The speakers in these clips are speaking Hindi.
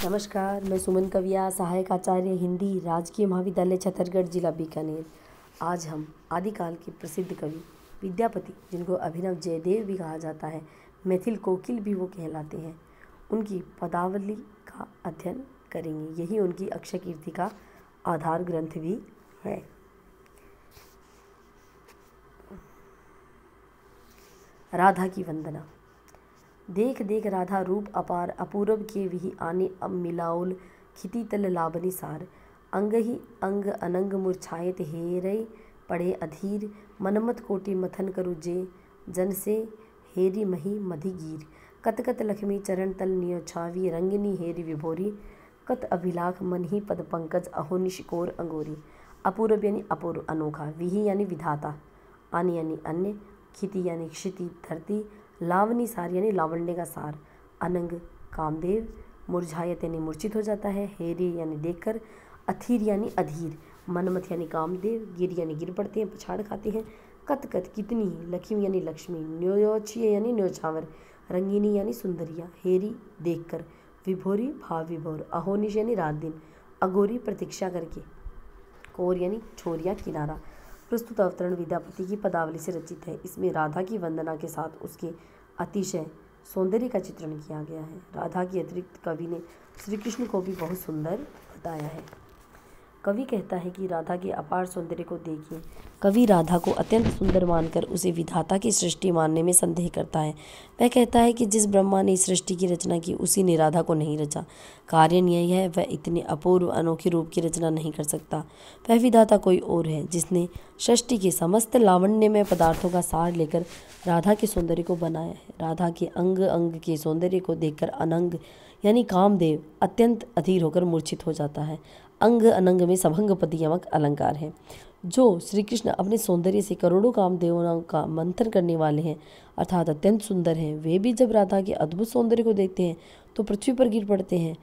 नमस्कार, मैं सुमन कविया, सहायक आचार्य हिंदी, राजकीय महाविद्यालय छतरगढ़, जिला बीकानेर। आज हम आदिकाल के प्रसिद्ध कवि विद्यापति, जिनको अभिनव जयदेव भी कहा जाता है, मैथिल कोकिल भी वो कहलाते हैं, उनकी पदावली का अध्ययन करेंगे। यही उनकी अक्षय कीर्ति का आधार ग्रंथ भी है। राधा की वंदना। देख देख राधा रूप अपार, अपूरब के विहि आने अब मिलाओल, खिति तल लाबनी सार, अंग ही अंग अनंग मुरछायत हेरय पड़े अधीर, मनमत कोटि मथन करु जे जन से हेरी मही मधिगीर, कत कत लक्ष्मी चरण तल नियो छावी, रंगिनी हेरी विभोरी, कत अभिलाख मन ही पद पंकज, अहो निशिकोर अंगोरी। अपूरब यानी अपूर्व, अनोखा, विहि यानी विधाता, आनि यानी अन्य, खिति यानी क्षिति धरती, लावनी सार यानी लावण्य का सार, अनंग कामदेव, मुरझायत यानी मूर्छित हो जाता है, हेरी यानी देखकर, अथीर यानी अधीर, मनमथ यानी कामदेव, गिर यानी गिर पड़ते हैं, पछाड़ खाते हैं, कत कत कितनी, लक्ष्मी यानी लक्ष्मी, न्योछिय यानी न्योछावर, रंगीनी यानी सुंदरिया, हेरी देखकर, विभोरी भाव विभोर, अहोनिश यानी रात दिन, अगोरी प्रतीक्षा करके, कोर यानी छोरिया किनारा। प्रस्तुत अवतरण विद्यापति की पदावली से रचित है। इसमें राधा की वंदना के साथ उसके अतिशय सौंदर्य का चित्रण किया गया है। राधा के अतिरिक्त कवि ने श्री कृष्ण को भी बहुत सुंदर बताया है। कवि कहता है कि राधा के अपार सौंदर्य को देखिए। कवि राधा को अत्यंत सुंदर मानकर उसे विधाता की सृष्टि मानने में संदेह करता है। वह कहता है कि जिस ब्रह्मा ने इस सृष्टि की रचना की, उसी ने राधा को नहीं रचा। कारण यही है, वह इतने अपूर्व अनोखे रूप की रचना नहीं कर सकता। वह विधाता कोई और है, जिसने सृष्टि के समस्त लावण्यमय पदार्थों का सार लेकर राधा के सौंदर्य को बनाया है। राधा के अंग अंग के सौंदर्य को देखकर अनंग यानी कामदेव अत्यंत अधीर होकर मूर्छित हो जाता है। अंग अनंग में सभंगपति यमक अलंकार है। जो श्री कृष्ण अपने सौंदर्य से करोड़ों कामदेवों का मंथन करने वाले हैं, अर्थात अत्यंत सुंदर हैं, वे भी जब राधा के अद्भुत सौंदर्य को देखते हैं तो पृथ्वी पर गिर पड़ते हैं।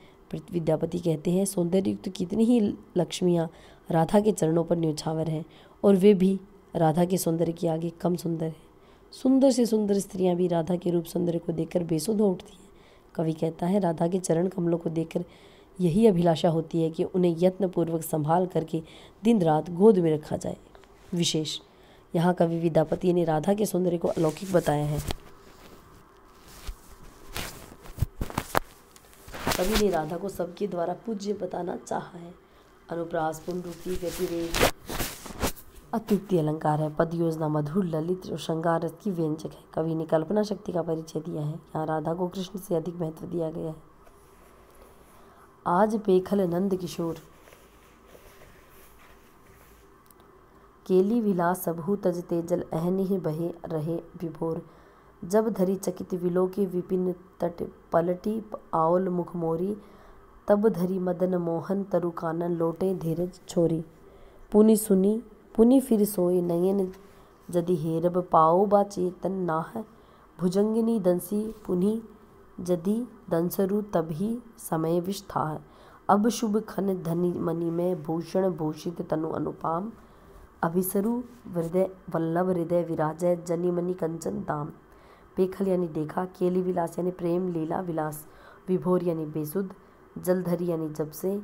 विद्यापति कहते हैं, सौंदर्ययुक्त कितनी ही लक्ष्मियाँ राधा के चरणों पर न्योछावर हैं, और वे भी राधा के सौंदर्य के आगे कम सुंदर हैं। सुंदर से सुंदर स्त्रियाँ भी राधा के रूप सौंदर्य को देखकर बेसुध हो उठती हैं। कवि कहता है, राधा के चरण कमलों को देखकर यही अभिलाषा होती है कि उन्हें यत्नपूर्वक संभाल करके दिन रात गोद में रखा जाए। विशेष यहाँ कवि विद्यापति ने राधा के सौंदर्य को अलौकिक बताया है। कवि ने राधा को सबके द्वारा पूज्य बताना चाहा है। अनुप्रास, पुनरुक्ति, व्यतिरेक अत्युक्ति अलंकार है। पद योजना मधुर, ललित और श्रृंगार रस की व्यंजक है। कवि ने कल्पना शक्ति का परिचय दिया है। यहाँ राधा को कृष्ण से अधिक महत्व दिया गया है। आज पेखल नंद किशोर, केली विलास सबहु तज तेजल, अहनिह बहे रहे विभोर, जब धरी चकित विलोके विपिन तट, पलटी आओल मुख मोरी, तब धरी मदन मोहन तरु कानन, लोटे धीरज छोरी, पुनि सुनी पुनि फिर सोए नयन, जदि हेरब पाओ बा चेतन नाह, भुजंगिनी दंसी पुनि जदि दंसरु तभी समय विष था, अब शुभ खन धनि मणि में भूषण भूषित तनु अनुपाम, अभिसरु हृदय वल्लभ हृदय विराजय, जनि मणि कंचन दाम। पेखल यानी देखा, केली विलास यानी प्रेम लीला विलास, विभोर यानी बेसुध, जलधरी यानी जब से,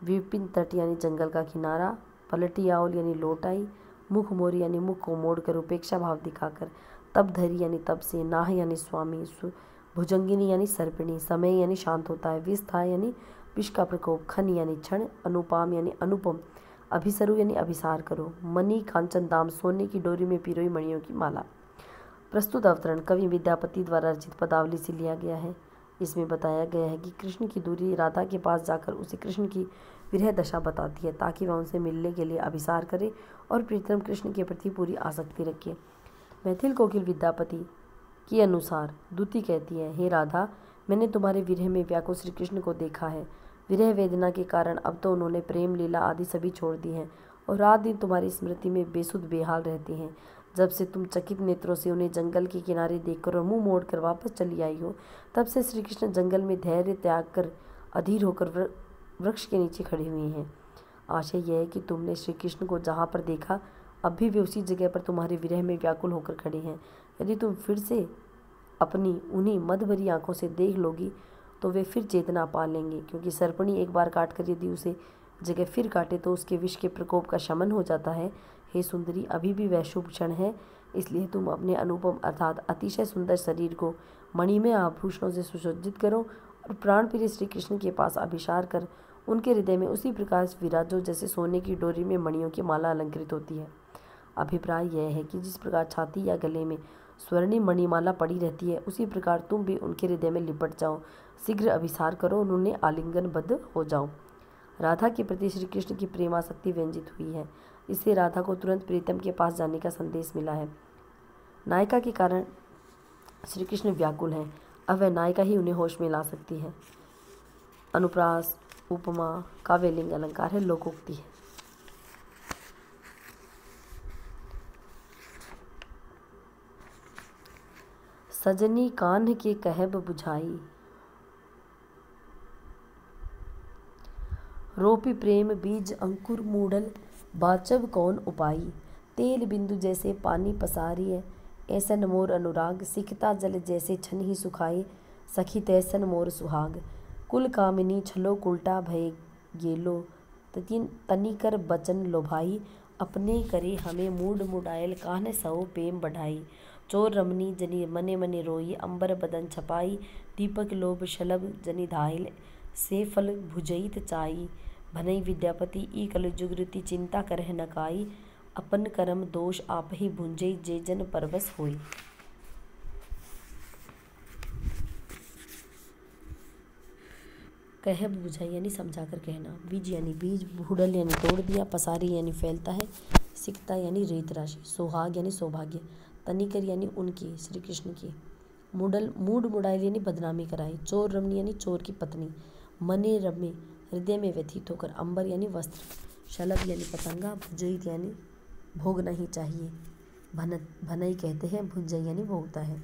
विपिन तट यानी जंगल का किनारा, पलटी आओल यानी लौट आई, मुख मोरी यानी मुख को मोड़कर उपेक्षा भाव दिखाकर, तब धरी यानी तब से, नाह यानी स्वामी, भुजंगिनी यानी सर्पिणी, समय यानी शांत होता है, विष था यानी विष का प्रकोप, खन यानी क्षण, अनुपाम यानी अनुपम, अभिसरु यानी अभिसार करो, मणि कांचन दाम सोने की डोरी में पिरोई मणियों की माला। प्रस्तुत अवतरण कवि विद्यापति द्वारा रचित पदावली से लिया गया है। इसमें बताया गया है कि कृष्ण की दूरी राधा के पास जाकर उसे कृष्ण की विरह दशा बताती है, ताकि वह उनसे मिलने के लिए अभिसार करे और प्रीतम कृष्ण के प्रति पूरी आसक्ति रखे। मैथिल कोकिल विद्यापति के अनुसार दूती कहती है, हे राधा, मैंने तुम्हारे विरह में व्याकुल श्री कृष्ण को देखा है। विरह वेदना के कारण अब तो उन्होंने प्रेम लीला आदि सभी छोड़ दी हैं और रात दिन तुम्हारी स्मृति में बेसुध बेहाल रहते हैं। जब से तुम चकित नेत्रों से उन्हें जंगल के किनारे देखकर और मुंह मोड़कर वापस चली आई हो, तब से श्री कृष्ण जंगल में धैर्य त्याग कर अधीर होकर वृक्ष के नीचे खड़े हुए हैं। आशय यह है कि तुमने श्री कृष्ण को जहाँ पर देखा, अब भी वे उसी जगह पर तुम्हारे विरह में व्याकुल होकर खड़े हैं। यदि तुम फिर से अपनी उन्हीं मद भरी आंखों से देख लोगी तो वे फिर चेतना पा लेंगे, क्योंकि सर्पणी एक बार काटकर यदि उसे जगह फिर काटे तो उसके विष के प्रकोप का शमन हो जाता है। हे सुंदरी, अभी भी वह शुभ क्षण है, इसलिए तुम अपने अनुपम अर्थात अतिशय सुंदर शरीर को मणिमय आभूषणों से सुसज्जित करो और प्राण प्रिय श्री कृष्ण के पास अभिसार कर उनके हृदय में उसी प्रकार विराजो जैसे सोने की डोरी में मणियों की माला अलंकृत होती है। अभिप्राय यह है कि जिस प्रकार छाती या गले में स्वर्णिम मणिमाला पड़ी रहती है, उसी प्रकार तुम भी उनके हृदय में लिपट जाओ, शीघ्र अभिसार करो और उन्हें आलिंगनबद्ध हो जाओ। राधा के प्रति श्री कृष्ण की प्रेमासक्ति व्यंजित हुई है। इससे राधा को तुरंत प्रीतम के पास जाने का संदेश मिला है। नायिका के कारण श्री कृष्ण व्याकुल हैं, अब वह नायिका ही उन्हें होश में ला सकती है। अनुप्रास, उपमा, काव्यलिंग अलंकार है, लोकोक्ति है। सजनी कान्ह के कहब बुझाई, रोपी प्रेम बीज अंकुर मूडल, बाचव कौन उपाई। तेल बिंदु जैसे पानी पसारिय, ऐसन मोर अनुराग। सिकता जल जैसे छन ही सुखाए, सखी तैसन मोर सुहाग। कुल कामिनी छलो कुलटा भय गेलो, तनिकर बचन लोभाई। अपने करे हमें मूड मुडायल, कान्ह सहो प्रेम बढ़ाई। चोर रमनी जनी मने मने रोई, अंबर बदन छपाई। दीपक लोभ शलभ जनि धायल, से फल भुजैत चाई। भनई विद्यापति ई कल जुगृति, चिंता करह न काई। अपन कर्म दोष आप ही भुंजई, जे जन परवश होई। कहब बुझाई यानी समझाकर कहना। बीज यानी बीज, भूडल यानी तोड़ दिया, पसारी यानी फैलता है, सिकता यानी रेत राशि, सोहाग यानी सौभाग्य, तनिकर यानी उनके श्री कृष्ण के, मूड मुडाइल यानी बदनामी कराई, चोर रमनी यानी चोर की पत्नी, मने रमे हृदय में व्यथित होकर, अंबर यानी वस्त्र, शलभ यानी पतंगा, भुजैत यानी भोगना ही चाहिए, भनई कहते हैं, भुंजई यानी भोगता है।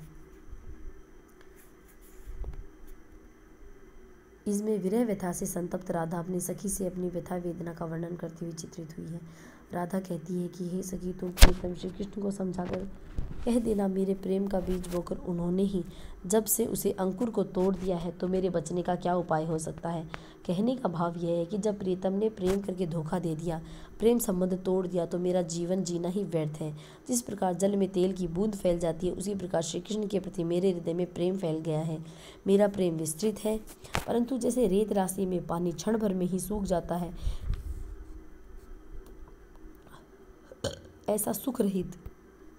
इसमें विरह व्यथा से संतप्त राधा अपनी सखी से अपनी व्यथा वेदना का वर्णन करती हुई चित्रित हुई है। राधा कहती है कि हे सखी, तुम प्रीतम श्री कृष्ण को समझाकर कह देना, मेरे प्रेम का बीज बोकर उन्होंने ही जब से उसे अंकुर को तोड़ दिया है, तो मेरे बचने का क्या उपाय हो सकता है। कहने का भाव यह है कि जब प्रीतम ने प्रेम करके धोखा दे दिया, प्रेम संबंध तोड़ दिया, तो मेरा जीवन जीना ही व्यर्थ है। जिस प्रकार जल में तेल की बूंद फैल जाती है, उसी प्रकार श्री कृष्ण के प्रति मेरे हृदय में प्रेम फैल गया है। मेरा प्रेम विस्तृत है, परंतु जैसे रेत राशि में पानी क्षण भर में ही सूख जाता है, ऐसा सुख रहित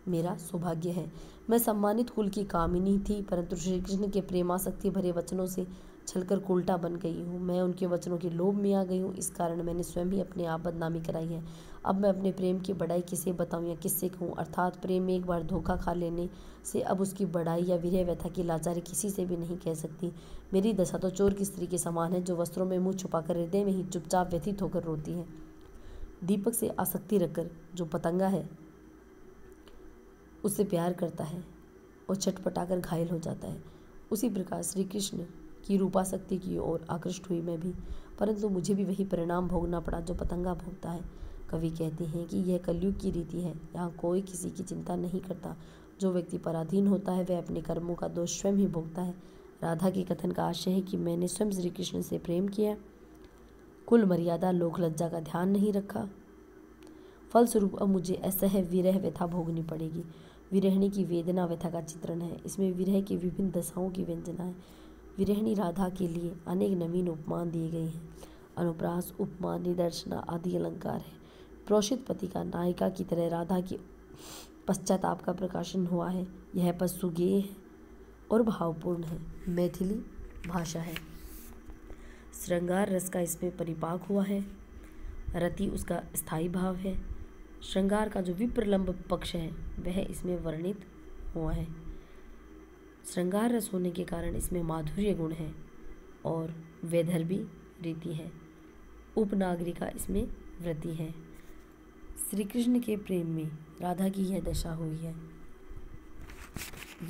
मेरा सौभाग्य है। मैं सम्मानित कुल की कामिनी थी, परंतु श्री कृष्ण के प्रेमासक्ति भरे वचनों से छलकर उल्टा बन गई हूँ। मैं उनके वचनों के लोभ में आ गई हूँ, इस कारण मैंने स्वयं ही अपने आप बदनामी कराई है। अब मैं अपने प्रेम की बढ़ाई किसे बताऊँ या किससे कहूँ। अर्थात प्रेम में एक बार धोखा खा लेने से अब उसकी बढ़ाई या विरह व्यथा की लाचारी किसी से भी नहीं कह सकती। मेरी दशा तो चोर की स्त्री के समान है, जो वस्त्रों में मुँह छुपाकर हृदय में ही चुपचाप व्यथित होकर रोती है। दीपक से आसक्ति रखकर जो पतंगा है उससे प्यार करता है और छटपटाकर घायल हो जाता है, उसी प्रकार श्री कृष्ण की रूपासक्ति की ओर आकृष्ट हुई मैं भी, परंतु मुझे भी वही परिणाम भोगना पड़ा जो पतंगा भोगता है। कवि कहते हैं कि यह कलयुग की रीति है, यहाँ कोई किसी की चिंता नहीं करता। जो व्यक्ति पराधीन होता है वह अपने कर्मों का दोष स्वयं ही भोगता है। राधा के कथन का आशय है कि मैंने स्वयं श्री कृष्ण से प्रेम किया, कुल मर्यादा लोक लज्जा का ध्यान नहीं रखा, फलस्वरूप अब मुझे असह्य विरह व्यथा भोगनी पड़ेगी। विरहणी की वेदना व्यथा का चित्रण है, इसमें विरह की विभिन्न दशाओं की व्यंजना है। विरहणी राधा के लिए अनेक नवीन उपमान दिए गए हैं। अनुप्रास, उपमा, निदर्शना आदि अलंकार है। प्रोषित पति का नायिका की तरह राधा के पश्चाताप का प्रकाशन हुआ है। यह पद सुगेय है और भावपूर्ण है, मैथिली भाषा है। श्रृंगार रस का इसमें परिपाक हुआ है, रति उसका स्थायी भाव है। श्रृंगार का जो विप्रलंब पक्ष है वह इसमें वर्णित हुआ है। श्रृंगार रस होने के कारण इसमें माधुर्य गुण है और वैदर्भी रीति है। उपनागरिका इसमें वृत्ति है। श्री कृष्ण के प्रेम में राधा की यह दशा हुई है,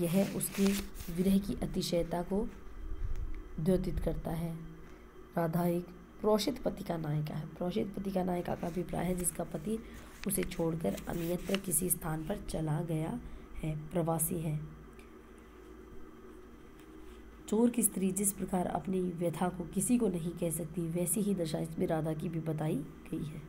यह उसके विरह की अतिशयता को द्योतित करता है। राधा एक प्रोषित पति का नायिका है। प्रोषित पति का नायिका का अभिप्राय है जिसका पति उसे छोड़कर अन्यत्र किसी स्थान पर चला गया है, प्रवासी है। चोर की स्त्री जिस प्रकार अपनी व्यथा को किसी को नहीं कह सकती, वैसी ही दशा इसमें राधा की भी बताई गई है।